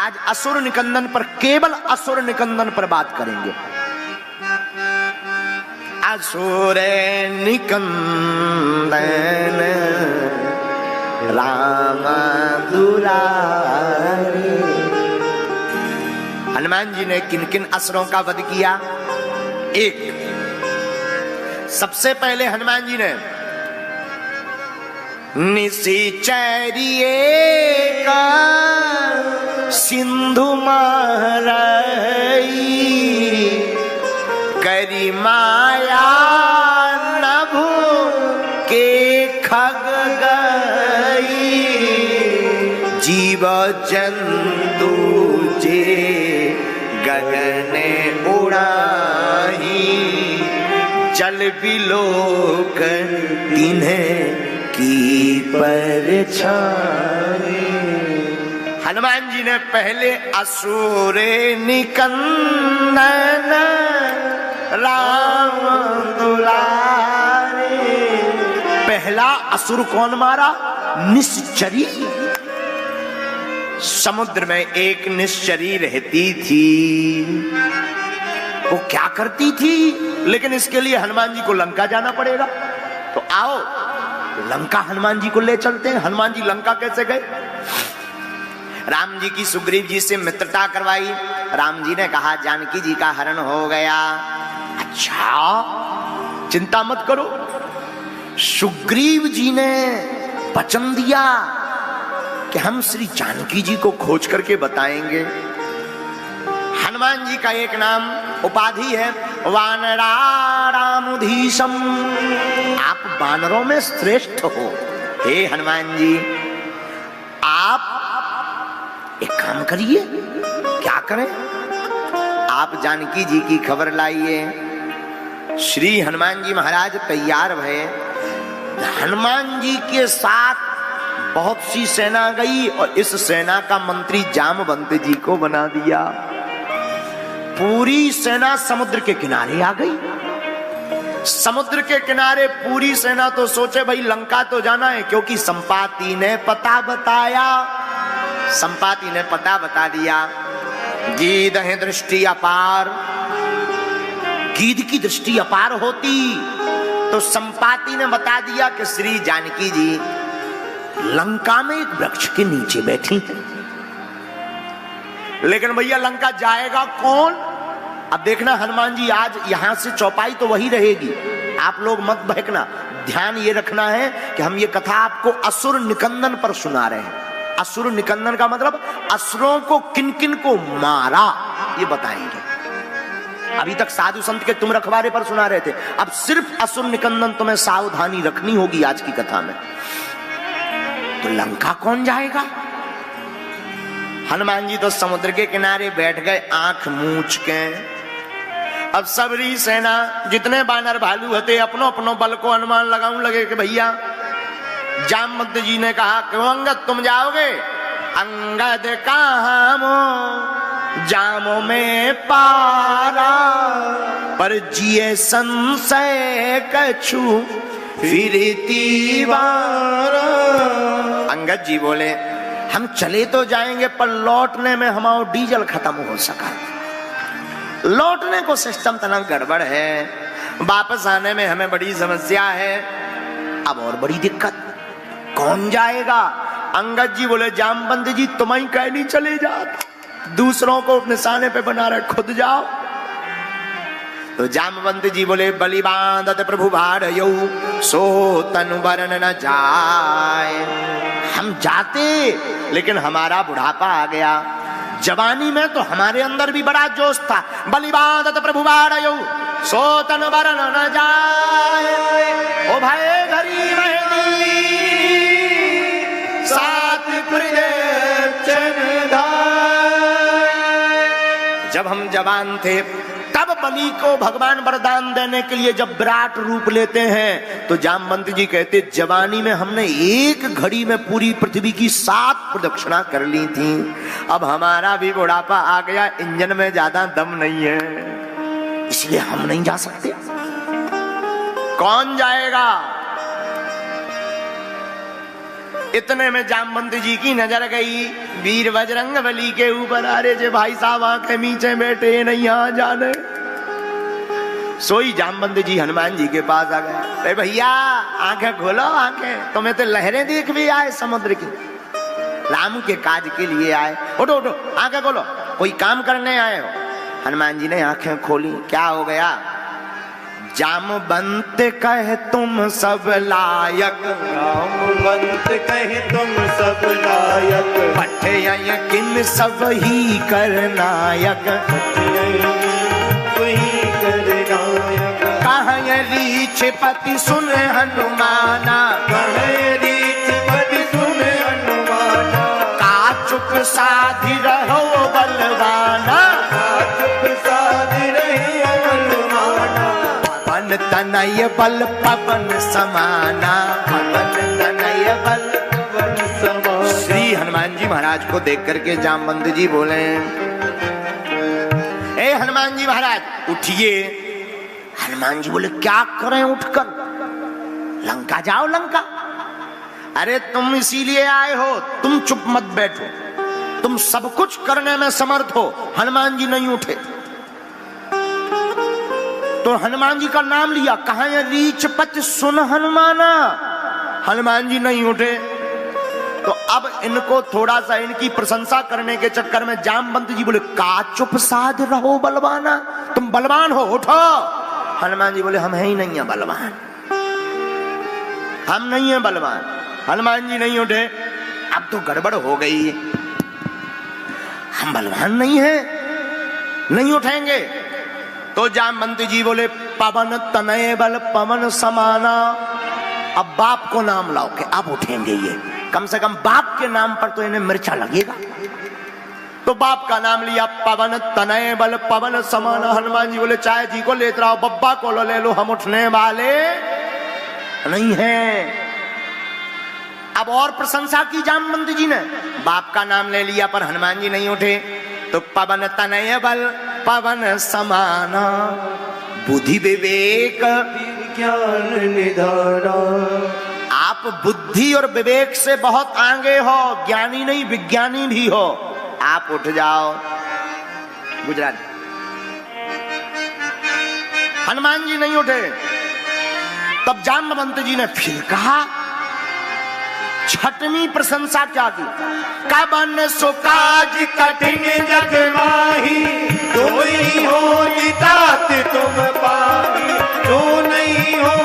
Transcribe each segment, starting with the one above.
आज असुर निकंदन पर, केवल असुर निकंदन पर बात करेंगे। असुर निकंदन राम दुलारे। हनुमान जी ने किन किन असुरों का वध किया? एक, सबसे पहले हनुमान जी ने निशिचरिये का सिंधु महरई करी माया नभु के खग गई जीव जंतु जे गगने उड़ाई जल बिलोक तिन्हें की परछाई। हनुमान जी ने पहले असुर निकंदन राम दुलारे, पहला असुर कौन मारा? निश्चरी। समुद्र में एक निश्चरी रहती थी, वो क्या करती थी? लेकिन इसके लिए हनुमान जी को लंका जाना पड़ेगा। तो आओ लंका हनुमान जी को ले चलते हैं। हनुमान जी लंका कैसे गए? राम जी की सुग्रीव जी से मित्रता करवाई। राम जी ने कहा जानकी जी का हरण हो गया। अच्छा, चिंता मत करो। सुग्रीव जी ने वचन दिया कि हम श्री जानकी जी को खोज करके बताएंगे। हनुमान जी का एक नाम, उपाधि है वानरारामुधीशम। आप वानरों में श्रेष्ठ हो। हे हनुमान जी, आप एक काम करिए। क्या करें? आप जानकी जी की खबर लाइए। श्री हनुमान जी महाराज तैयार भये। हनुमान जी के साथ बहुत सी सेना गई और इस सेना का मंत्री जामवंत जी को बना दिया। पूरी सेना समुद्र के किनारे आ गई। समुद्र के किनारे पूरी सेना तो सोचे भाई लंका तो जाना है, क्योंकि संपाति ने पता बताया। संपाति ने पता बता दिया। गीध है दृष्टि अपार। गीध की दृष्टि अपार होती तो संपाति ने बता दिया कि श्री जानकी जी लंका में एक वृक्ष के नीचे बैठी हैं। लेकिन भैया लंका जाएगा कौन? अब देखना हनुमान जी आज यहां से चौपाई तो वही रहेगी। आप लोग मत बहकना, ध्यान ये रखना है कि हम ये कथा आपको असुर निकंदन पर सुना रहे हैं। असुर निकंदन का मतलब असुरों को किन किन को मारा ये बताएंगे। अभी तक साधु संत के तुम रखवारे पर सुना रहे थे, अब सिर्फ असुर निकंदन तुम्हें सावधानी रखनी होगी आज की कथा में। तो लंका कौन जाएगा? हनुमान जी तो समुद्र के किनारे बैठ गए आंख मूंछ के। अब सबरी सेना जितने बानर भालू होते अपनो अपनो बल को अनुमान लगाऊं लगे कि भैया। जामवंत जी ने कहा कि अंगद तुम जाओगे? अंगद कहाँ मो जामो में पारा पर जिए संशय कछु फिरती बारा। अंगद जी बोले हम चले तो जाएंगे पर लौटने में हमारा डीजल खत्म हो सका। लौटने को सिस्टम तना गड़बड़ है, वापस आने में हमें बड़ी समस्या है। अब और बड़ी दिक्कत, कौन जाएगा? अंगद जी बोले जामवंत जी तुम ही कह नहीं चले जाओ, दूसरों को निशाने पे बना रहे, खुद जाओ। तो जामवंत जी बोले बलि बांधत प्रभु भाड़यौ सो तनु वरन न जाए। हम जाते लेकिन हमारा बुढ़ापा आ गया। जवानी में तो हमारे अंदर भी बड़ा जोश था। बलि बांधत प्रभु भाड़यौ सो तनु वरन न जाए। ओ भाई घरी मेहदी सात प्रदक्षिण धाय। जब हम जवान थे तब बलि को भगवान वरदान देने के लिए जब विराट रूप लेते हैं तो जामवंत जी कहते जवानी में हमने एक घड़ी में पूरी पृथ्वी की 7 प्रदक्षिणा कर ली थी। अब हमारा भी बुढ़ापा आ गया, इंजन में ज्यादा दम नहीं है, इसलिए हम नहीं जा सकते। कौन जाएगा? इतने में जामवंत जी की नजर गई वीर बजरंग बली के ऊपर। अरे जे भाई साहब आंखें नीचे बैठे नहीं आ जाने। सोई जामवंत जी हनुमान जी के पास आ गए। अरे भैया आंखें खोलो, आंखें, तुम्हें तो लहरें देख भी आए समुद्र की, राम के काज के लिए आए। उठो उठो, आंखें खोलो, कोई काम करने आए हो। हनुमान जी ने आंखें खोली। क्या हो गया? जामवंत कहे तुम सब लायक, जामवंत कहे तुम सब लायक, पठे किन सब ही करनायक, वही करनायक। कहाँ रीछ पति सुन हनुमाना, कहे रीछ पति सुन हनुमाना, का चुप साधि रहो बलवाना, का चुप साधि रहो बलवाना। पवन तनय बल पवन समाना, पवन तनय बल पवन समाना। श्री हनुमान जी महाराज को देख करके जामवंत जी बोले, ए हनुमान जी महाराज उठिए। हनुमान जी बोले क्या करें उठकर? लंका जाओ लंका। अरे तुम इसीलिए आए हो, तुम चुप मत बैठो, तुम सब कुछ करने में समर्थ हो। हनुमान जी नहीं उठे तो हनुमान जी का नाम लिया, कहा रीछ पति सुन हनुमाना, हनुमान जी नहीं उठे। तो अब इनको थोड़ा सा इनकी प्रशंसा करने के चक्कर में जामवंत जी बोले का चुप साध रहो बलवाना, तुम बलवान हो, उठो। हनुमान जी बोले हम है ही नहीं है बलवान, हम नहीं है बलवान। हनुमान जी नहीं उठे। अब तो गड़बड़ हो गई, हम बलवान नहीं है, नहीं उठेंगे। तो जामवंत जी बोले पवन तनय बल पवन समाना। अब बाप को नाम लाओ कि अब उठेंगे ये, कम से कम बाप के नाम पर तो इन्हें मिर्चा लगेगा। तो बाप का नाम लिया, पवन तनय बल पवन समाना। हनुमान जी बोले चाय जी को लेते रहो, बब्बा को ले लो, हम उठने वाले नहीं हैं। अब और प्रशंसा की जामवंत जी ने, बाप का नाम ले लिया पर हनुमान जी नहीं उठे। तो पवन तनय बल पवन समाना, बुद्धि विवेक ज्ञान निधाना। आप बुद्धि और विवेक से बहुत आगे हो, ज्ञानी नहीं विज्ञानी भी हो। आप उठ जाओ। गुजरात। हनुमान जी नहीं उठे। तब जामवंत जी ने फिर कहा, छठवीं प्रशंसा क्या की? कवन सुकाज कठिन जग माही, जो नहीं हो तात तुम पाही, जो नहीं हो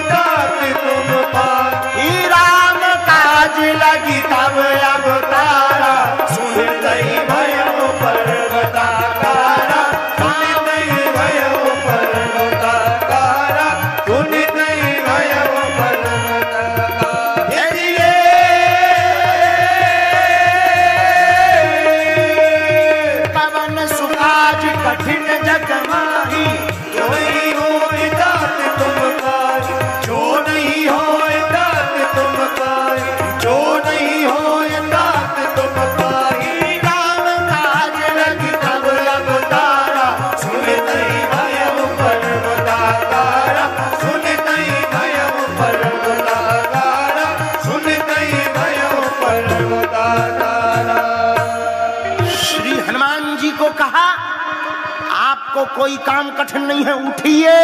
तात तुम पाही। राम काज लगी तब अवतारा, सुन दई भयो पर्वताकारा, सुन दई भयो पर्वताकारा, सुन दई भयो पर्वताकारा। पवन सुकाज कठिन जग माही, जो नहीं हो तात तुम पाही, जो नहीं हो तात तुम पाही, जो नहीं हो तात तुम पाही। राम काज लगी तब अवतारा, सुन दई भयो पर्वताकारा, सुन दई भयो पर्वताकारा, सुन दई भयो पर्वताकारा। श्री हनुमान जी को कहा आपको कोई काम कठिन नहीं है, उठिए।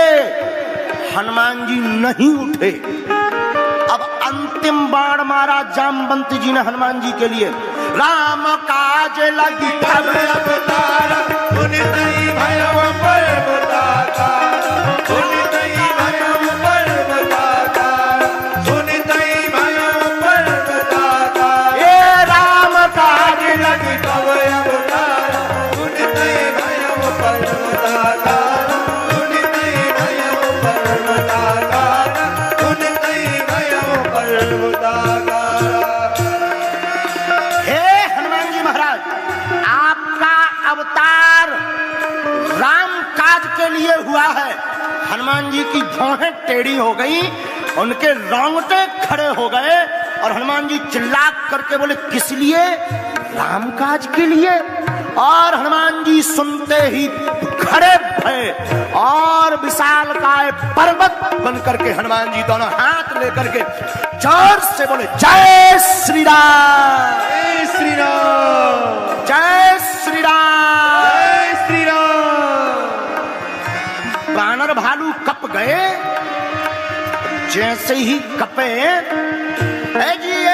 हनुमान जी नहीं उठे। अब अंतिम बाण मारा जामवंत जी ने हनुमान जी के लिए। राम काज लगी तब अवतारा, सुन दई भयो पर्वताकारा, सुन दई भयो पर्वताकारा, सुन दई भयो पर्वताकारा। ए राम काज लगी तब अवतारा, सुन दई भयो पर्वताकारा, सुन दई भयो पर्वताकारा, सुन दई भयो पर्वताकारा। हे हनुमान जी महाराज, आपका अवतार राम काज के लिए हुआ है। हनुमान जी की भौहें टेढ़ी हो गई, उनके रोंगटे खड़े हो गए और हनुमान जी चिल्ला करके बोले किस लिए? राम काज के लिए। और हनुमान जी सुनते ही खड़े भय और विशालकाय पर्वत बन करके हनुमान जी दोनों हाथ लेकर के जोर से बोले जय श्री राम, जय श्री राम, जय श्री राम। जय श्री राम। बानर भालू कप गए, जैसे ही कपे, ए जी